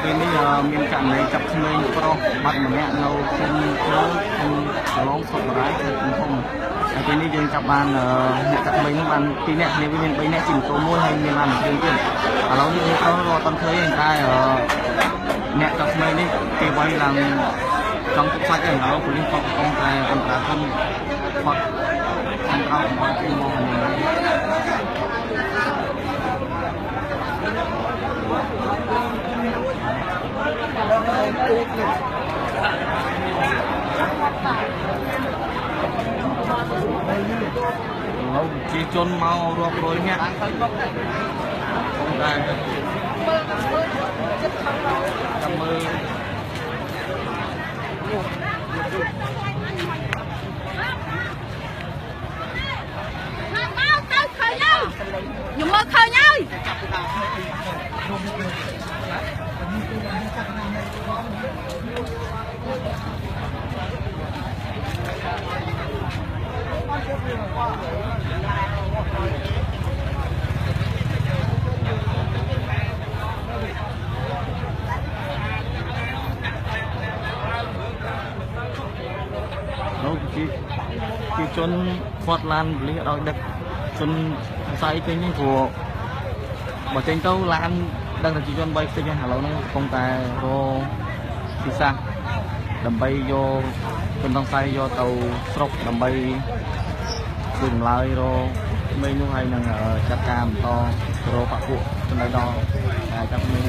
ពេលនេះមានករណីចាប់ក្មេងប្រុសបាត់ម្នាក់នៅក្នុងឡងសុខរាយក្នុងភូមិហើយពេលនេះយើងចាប់បានអ្នកចាប់ក្មេងនោះបាន2នាក់គ្នាមាន3នាក់ជិះម៉ូតូមួយហើយមានបាន1គ្រឿងទៀតឥឡូវនេះយើងរកអត់ឃើញតែអ្នកចាប់ក្មេងនេះគេវាយឡើងចង់ទុកសាច់ហើយឥឡូវប៉ូលីសក៏កំពុងតែអន្តរាគមន៍ផុតអន្តរកម្មរបស់គេមកនេះជាជនមករាប់រយនាក់តែចាំមើលខ្ញុំមើលឃើញហើយនោះជាជនគាត់ឡានលីឲ្យដឹកជនផ្សាយពេញនេះព្រោះបើចេញទៅឡានដឹងថាជាជន3ផ្សេងឥឡូវហ្នឹងកំពុងតែរពិសាដើម្បីយកជនទាំងផ្សាយយកទៅស្រុកដើម្បីជួយចម្លើយរក្មេងនោះហើយនឹងចាត់ការបន្តរកបពុចំណុចដល់តែចាប់ក្មេង